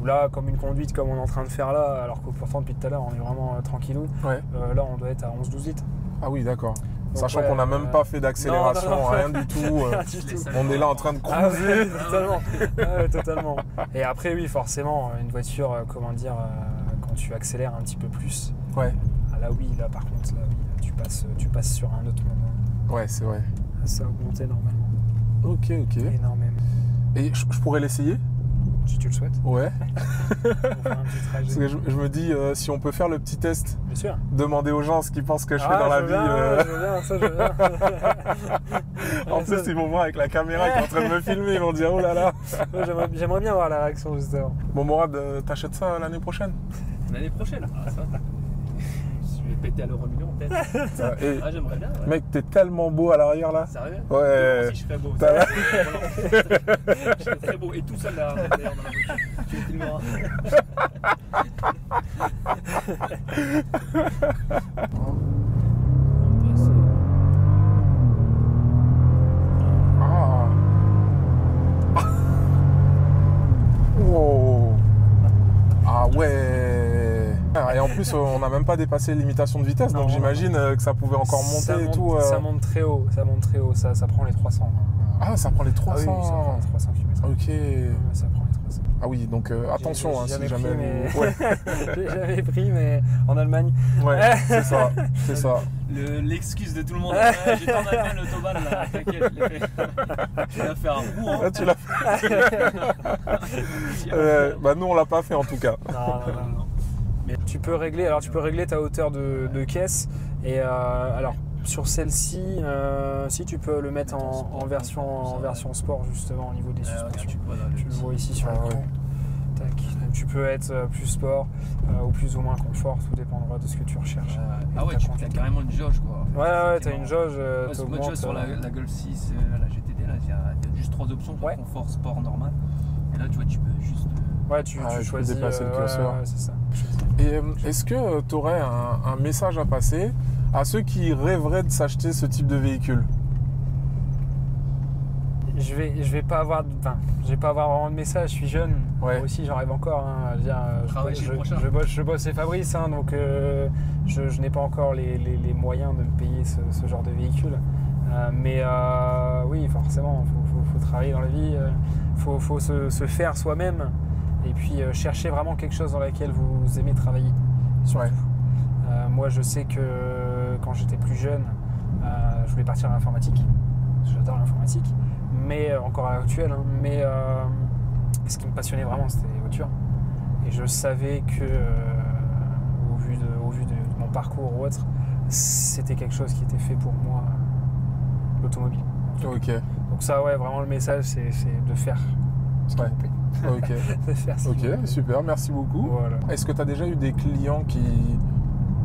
Là, comme une conduite comme on est en train de faire là, alors que pourtant depuis tout à l'heure on est vraiment tranquillou. Ouais. Là on doit être à 11-12 litres. Ah oui, d'accord. Sachant qu'on n'a même pas fait d'accélération, rien du tout. On est là en train de cruiser. Totalement. Et après, oui, forcément, une voiture, quand tu accélères un petit peu plus. Ouais. Là, par contre, tu passes sur un autre moment. Ouais, c'est vrai. Ça a augmenté normalement. Ok. Énormément. Et je pourrais l'essayer ? Si tu le souhaites. Ouais. On fera un petit trajet. Parce que je me dis, si on peut faire le petit test, bien sûr. Demander aux gens ce qu'ils pensent que je fais dans la vie. Je veux bien. En plus, ils vont voir avec la caméra qui est en train de me filmer, ils vont dire oh là là. J'aimerais bien voir la réaction justement. Bon, Morad, t'achètes ça l'année prochaine ? L'année prochaine, ça. Je vais péter à l'euro million peut-être. J'aimerais bien. Ouais. Mec, t'es tellement beau à l'arrière là. Sérieux ? Ouais. Si je serais beau. Je serais très beau. Et tout seul là, d'ailleurs, dans la voiture. Tu me filmeras. Wow. Ah ouais. Et en plus, on n'a même pas dépassé les limitations de vitesse, donc j'imagine que ça pouvait encore monter et tout. Ça monte très haut, ça prend les 300. Ah, ça prend les 300. Ah oui, ça prend les 300 km. Ok. Ça prend les 300. Ah oui, donc attention, si jamais. J'ai jamais pris, mais en Allemagne. Ouais, c'est ça. L'excuse de tout le monde. J'étais en Allemagne, l'autobahn, là, t'inquiète, je l'ai fait. Tu l'as fait un bout. Hein. Tu l'as fait. Bah, nous, on l'a pas fait en tout cas. Non. Mais tu peux régler ta hauteur de caisse. Et alors, sur celle-ci, si tu peux le mettre en version sport, justement, au niveau des suspensions. Tu le vois ici sur l'écran. Tac. Donc, tu peux être plus sport ou plus ou moins confort, tout dépendra de ce que tu recherches. Tu as carrément une jauge quoi. Ouais, tu as une jauge. Moi, tu vois, sur la Golf 6, la GTD, là, il y a juste 3 options pour confort, sport, normal. Et là, tu vois, tu peux juste. Ouais, tu choisis. Dépasser le curseur. C'est ça. Et est-ce que tu aurais un message à passer à ceux qui rêveraient de s'acheter ce type de véhicule ? Je vais pas avoir vraiment de message, je suis jeune. Ouais. Moi aussi j'en rêve encore. Hein. Je bosse chez Fabrice, hein, donc je n'ai pas encore les moyens de me payer ce genre de véhicule. Mais oui, forcément, faut travailler dans la vie, faut se faire soi-même et puis chercher vraiment quelque chose dans laquelle vous aimez travailler. Surtout. Moi je sais que quand j'étais plus jeune, je voulais partir dans l'informatique. J'adore l'informatique. Mais encore à l'heure actuelle, hein, mais ce qui me passionnait vraiment c'était les voitures et je savais que au vu de mon parcours ou autre, c'était quelque chose qui était fait pour moi, l'automobile. Ok. Donc ça, ouais, vraiment le message c'est de faire ce qui vous plaît. Ok, ok, super, merci beaucoup. Voilà. Est-ce que tu as déjà eu des clients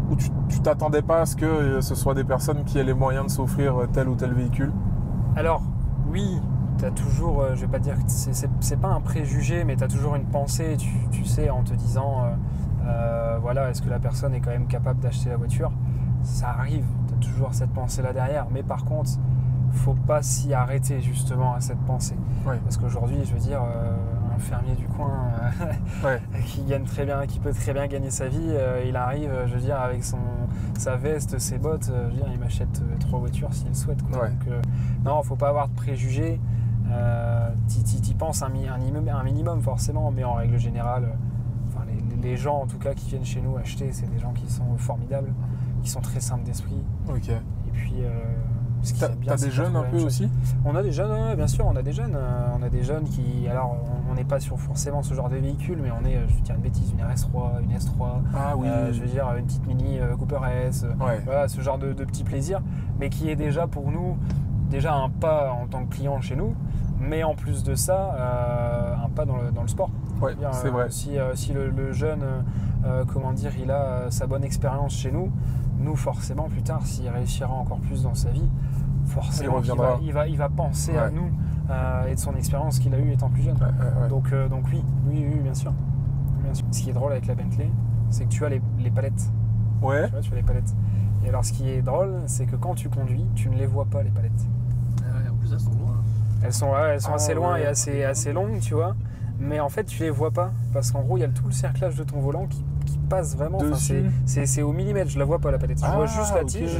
où tu t'attendais pas à ce que ce soit des personnes qui aient les moyens de s'offrir tel ou tel véhicule? Alors, oui, tu as toujours, je vais pas dire que c'est pas un préjugé, mais tu as toujours une pensée, tu sais, en te disant, voilà, est-ce que la personne est quand même capable d'acheter la voiture? Ça arrive, tu as toujours cette pensée-là derrière, mais par contre, faut pas s'y arrêter justement à cette pensée. Ouais. Parce qu'aujourd'hui, je veux dire, un fermier du coin Ouais. qui gagne très bien, qui peut très bien gagner sa vie, il arrive, je veux dire, avec sa veste, ses bottes, je veux dire, il m'achète 3 voitures s'il souhaite, quoi. Ouais. Donc, non, faut pas avoir de préjugés. T'y penses un minimum forcément, mais en règle générale, enfin, les gens en tout cas qui viennent chez nous acheter, c'est des gens qui sont formidables, qui sont très simples d'esprit. Ok. Et puis, ce qui est bien, T'as c'est des jeunes un peu aussi? On a des jeunes, ouais, bien sûr, on a des jeunes. On a des jeunes qui, alors, on n'est pas sur forcément ce genre de véhicule, mais on est, je vais dire une bêtise, une RS3, une S3, Ah oui. je veux dire une petite Mini Cooper S, Ouais. voilà, ce genre de petits plaisirs, mais qui est déjà pour nous, déjà un pas en tant que client chez nous, mais en plus de ça, un pas dans le sport. Ouais, c'est vrai. Si le jeune, comment dire, il a sa bonne expérience chez nous, nous forcément plus tard, s'il réussira encore plus dans sa vie, forcément il va penser à nous et de son expérience qu'il a eue étant plus jeune. Ouais. Donc oui, bien sûr. Ce qui est drôle avec la Bentley, c'est que tu as les palettes. Ouais. Tu as les palettes. Et alors ce qui est drôle, c'est que quand tu conduis, tu ne les vois pas, les palettes. En plus, elles sont loin. Elles sont assez loin et assez longues, tu vois. Mais en fait, tu les vois pas. Parce qu'en gros, il y a tout le cerclage de ton volant qui passe vraiment. Dessus. C'est au millimètre, je la vois pas la palette. Je vois juste la tige.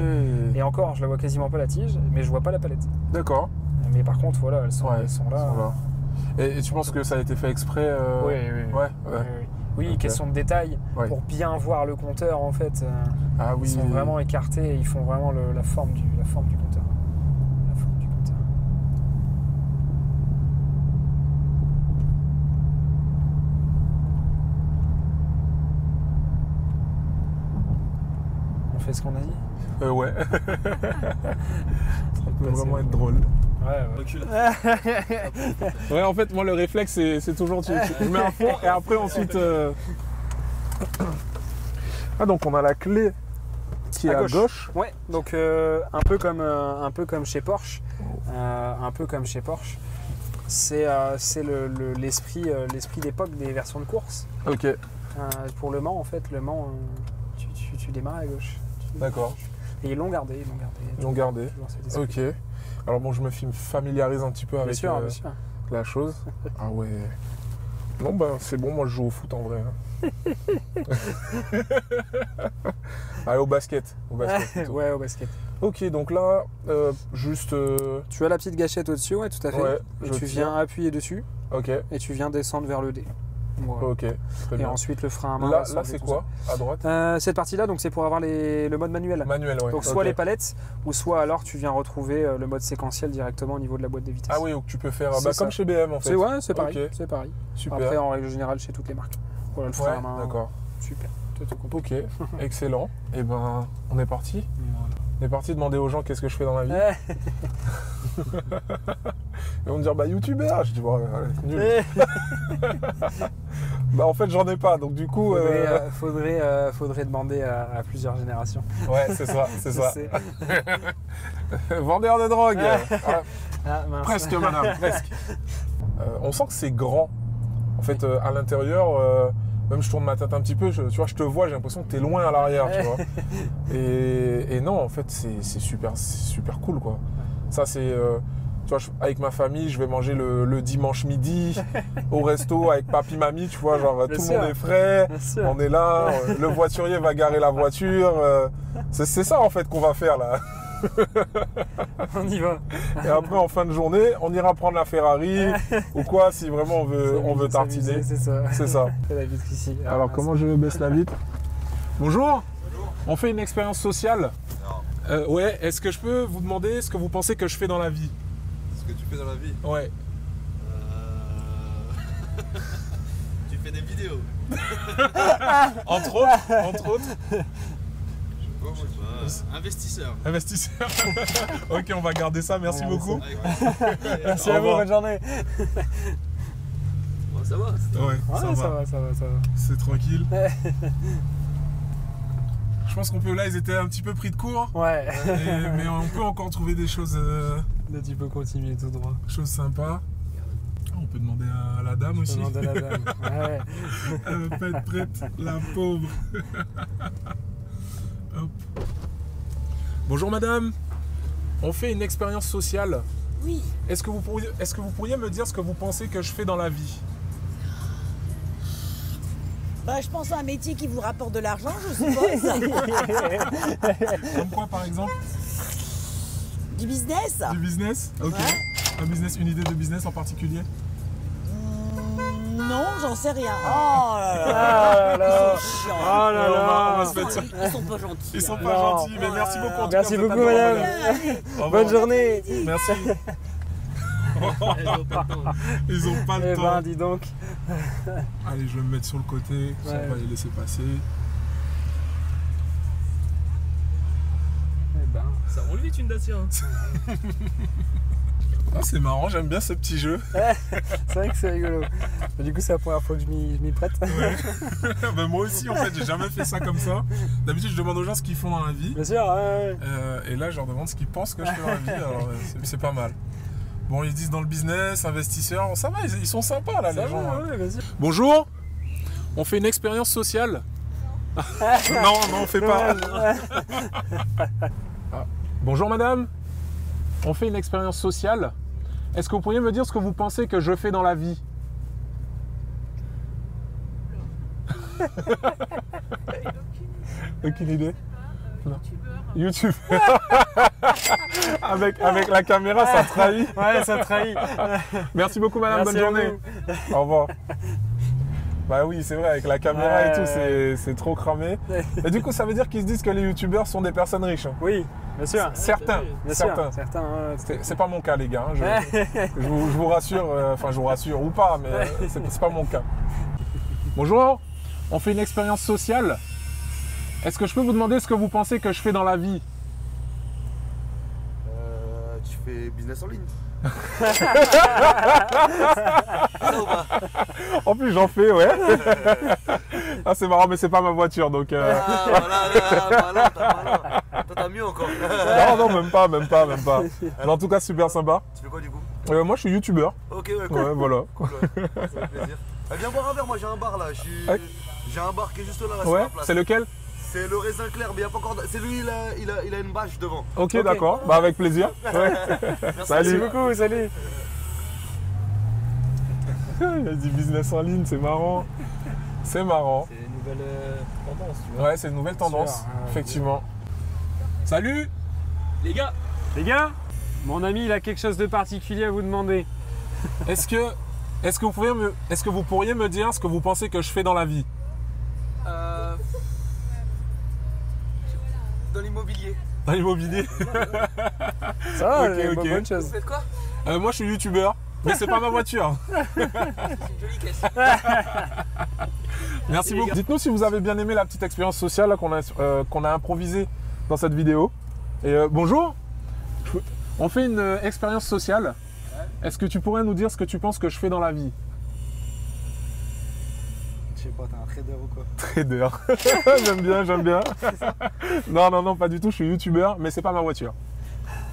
Et encore, je la vois quasiment pas la tige, mais je vois pas la palette. D'accord. Mais par contre, voilà, elles sont là. Elles sont là. Et tu penses que ça a été fait exprès Oui. Oui, Ok. question de détail, pour bien voir le compteur en fait. Ah oui. Ils sont vraiment écartés et ils font vraiment la forme du compteur. La forme du compteur. On fait ce qu'on a dit? Ouais. Ça peut vraiment être drôle. Recule. Ouais, en fait, moi, le réflexe, c'est toujours je mets un fond et après, ensuite. Ah, donc on a la clé qui est à gauche. Ouais, donc un peu comme chez Porsche. C'est l'esprit d'époque des versions de course. Ok. Pour Le Mans, en fait, Le Mans, tu démarres à gauche. D'accord. Et ils l'ont gardé. Ils l'ont gardé. Ok. Alors bon, je me familiarise un petit peu avec bien sûr. la chose. Ah ouais. Non, bah c'est bon, moi je joue au foot en vrai. Allez, au basket. Ouais, au basket. Ok, donc là, juste... Tu as la petite gâchette au-dessus, ouais, tout à fait. Ouais, et tu viens appuyer dessus. Ok. Et tu viens descendre vers le D. Voilà. Ok, très bien. Et ensuite le frein à main. Là c'est quoi, à droite? Cette partie-là, donc c'est pour avoir le mode manuel. Manuel, ouais. Donc soit les palettes, ou soit alors tu viens retrouver le mode séquentiel directement au niveau de la boîte de vitesse. Ah oui, donc tu peux faire C'est comme chez BM en fait. C'est pareil. Ok. C'est pareil. Super. Après, en règle générale, chez toutes les marques. Voilà, le frein à main. D'accord. Super. Tout compris. Ok, excellent. Et ben, on est parti. Voilà. On est parti demander aux gens qu'est-ce que je fais dans la vie. Ils vont me dire, bah youtubeur. Je dis, bon, nul. Bah en fait, j'en ai pas, donc du coup... Faudrait demander à plusieurs générations. Ouais, c'est ça. Vendeur de drogue. Mince. Presque, madame, presque. On sent que c'est grand. En fait, à l'intérieur, même je tourne ma tête un petit peu, tu vois, je te vois, j'ai l'impression que tu es loin à l'arrière, tu vois. Et non, en fait, c'est super cool, quoi. Ça, c'est... tu vois, avec ma famille, je vais manger le dimanche midi au resto avec papi, mamie, tu vois, genre tout le monde est frais, on est là, le voiturier va garer la voiture. C'est ça, en fait, qu'on va faire, là. On y va. Et après, en fin de journée, on ira prendre la Ferrari ou quoi, si vraiment on veut tartiner. C'est ça. C'est ça. C'est la vitre ici. Alors, comment je baisse la vitre? Bonjour. On fait une expérience sociale. Non. Ouais, est-ce que je peux vous demander ce que vous pensez que je fais dans la vie? Ce que tu fais dans la vie? Ouais. Tu fais des vidéos. Entre autres. Investisseur. Investisseur. Ok, on va garder ça. Merci beaucoup. Merci à vous, bonne journée. Moi, Ça va. Ouais, ça va. C'est tranquille. Je pense qu'on peut, là, ils étaient un petit peu pris de court. Ouais. Mais on peut encore trouver des choses... Là, tu peux continuer tout droit. Choses sympas. On peut demander à la dame aussi. Demander à la dame. Ouais. Elle va pas être prête, la pauvre. Hop. Bonjour madame. On fait une expérience sociale. Oui. Est-ce que vous pourriez me dire ce que vous pensez que je fais dans la vie? Bah, je pense à un métier qui vous rapporte de l'argent, je suppose. Comme quoi par exemple? Du business. Du business? Ok. Ouais. Un business, une idée de business en particulier? Non, j'en sais rien. Oh là là. Ah là là. Ils sont chiants. Oh là là. On va se mettre sur... Ils sont pas gentils. Ils sont hein. pas gentils, mais merci beaucoup. En tout Merci cas, vous êtes beaucoup, adorable, madame. Au revoir. Bonne journée. Merci. Ils ont pas le Eh temps. ben, dis donc. Allez, je vais me mettre sur le côté, ça Ouais. va les laisser passer. Eh ben. Ça roule vite une Dacia. Ah, c'est marrant, j'aime bien ce petit jeu. C'est vrai que c'est rigolo. Du coup, c'est la première fois que je m'y prête. Ben, moi aussi, en fait, j'ai jamais fait ça comme ça. D'habitude, je demande aux gens ce qu'ils font dans la vie. Bien sûr, ouais. Et là, je leur demande ce qu'ils pensent que je fais dans la vie. Alors, c'est pas mal. Bon, ils disent dans le business, investisseurs, ça va, ils sont sympas là, Ça les gens. va, hein. ouais, vas-y. Bonjour, on fait une expérience sociale. Non, on fait pas. Ah. Bonjour madame, on fait une expérience sociale. Est-ce que vous pourriez me dire ce que vous pensez que je fais dans la vie? Aucune idée. YouTube. avec la caméra, ça trahit. Ouais, ça trahit. Merci beaucoup madame, Merci bonne à journée. vous. Au revoir. Bah oui, c'est vrai, avec la caméra et tout, Ouais. c'est trop cramé. Et du coup, ça veut dire qu'ils se disent que les youtubeurs sont des personnes riches. Hein. Oui, bien sûr. Certains, Bien certains. sûr. Certains. Ouais. C'est pas mon cas, les gars. Hein. Je vous rassure, enfin, je vous rassure ou pas, mais c'est pas mon cas. Bonjour, on fait une expérience sociale. Est-ce que je peux vous demander ce que vous pensez que je fais dans la vie? Tu fais business en ligne. En plus, j'en fais, ouais. Ah, c'est marrant, mais c'est pas ma voiture, donc... Ah, voilà, t'as mieux encore. Non, même pas. Mais en tout cas, super sympa. Tu fais quoi du coup? Moi, je suis youtubeur. Ok, ouais, cool. Ouais, voilà. Cool, ouais. Ça fait plaisir. Viens boire un verre, moi j'ai un bar là. J'ai un bar qui est juste là, sur Ouais, la place. c'est lequel? C'est le raisin clair, mais il n'y a pas encore. C'est lui, il a une bâche devant. Ok, d'accord. Bah, avec plaisir. Ouais. Merci Salut. beaucoup, salut. Il a dit business en ligne, c'est marrant. C'est marrant. C'est une nouvelle tendance, tu vois. Ouais, c'est une nouvelle tendance, sûr, effectivement. Salut. Les gars, Les gars, mon ami, il a quelque chose de particulier à vous demander. Est-ce que vous pourriez me dire ce que vous pensez que je fais dans la vie? Dans l'immobilier. Dans l'immobilier? Ça va, Ok, ok. bonne chose. Vous faites quoi? Moi, je suis youtubeur, mais c'est pas ma voiture. C'est une jolie caisse. Merci beaucoup. Dites-nous si vous avez bien aimé la petite expérience sociale là, qu'on a improvisée dans cette vidéo. Et bonjour, on fait une expérience sociale. Est-ce que tu pourrais nous dire ce que tu penses que je fais dans la vie? Je sais pas, t'es un trader ou quoi? Trader. J'aime bien. Non, pas du tout, je suis youtubeur, mais c'est pas ma voiture.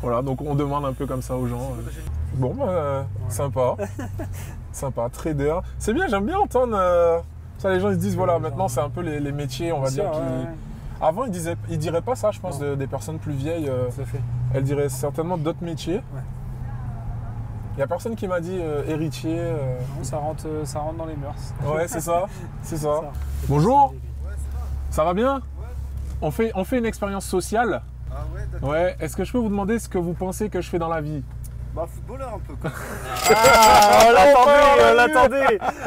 Voilà, donc on demande un peu comme ça aux gens. Bon, sympa. Sympa, trader. C'est bien, j'aime bien entendre ça. Les gens ils se disent, voilà, maintenant c'est un peu les métiers, on va dire, qui... Ouais. Avant, ils diraient pas ça, je pense, des personnes plus vieilles. Tout à fait. Elles diraient certainement d'autres métiers. Ouais. Il n'y a personne qui m'a dit héritier. Non, ça rentre dans les mœurs. Ouais, c'est ça. C'est ça. Ça. Bonjour. Ça va bien? On fait une expérience sociale. Ah ouais, d'accord. Ouais. Est-ce que je peux vous demander ce que vous pensez que je fais dans la vie? Bah, footballeur un peu quoi. Ah,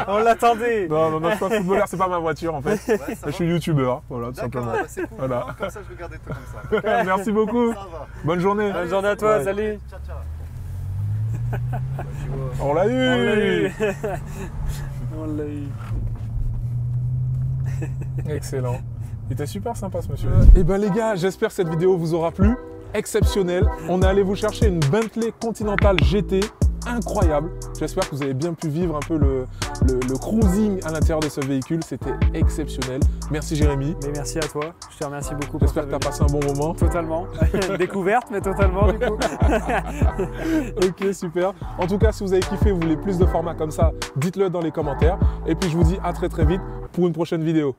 on l'attendait. Non, je suis pas footballeur, c'est pas ma voiture en fait. Ouais, ça Je va. suis youtubeur, voilà, tout D'accord, simplement. bah, c'est cool. Voilà. Comme ça, je regardais tout comme ça. Merci beaucoup. Ça va. Bonne journée. Bonne journée à toi, Ouais. salut. Ciao, ciao. On l'a On l'a eu. eu. On l'a eu. Excellent. Il était super sympa ce monsieur. Et ben les gars, j'espère que cette vidéo vous aura plu. Exceptionnel. On est allé vous chercher une Bentley Continental GT incroyable. J'espère que vous avez bien pu vivre un peu le cruising à l'intérieur de ce véhicule. C'était exceptionnel. Merci Jérémy. Mais merci à toi. Je te remercie beaucoup. J'espère que tu as passé un bon moment. Totalement. Découverte, mais totalement du coup. Ok, super. En tout cas, si vous avez kiffé, vous voulez plus de formats comme ça, dites-le dans les commentaires. Et puis je vous dis à très vite pour une prochaine vidéo.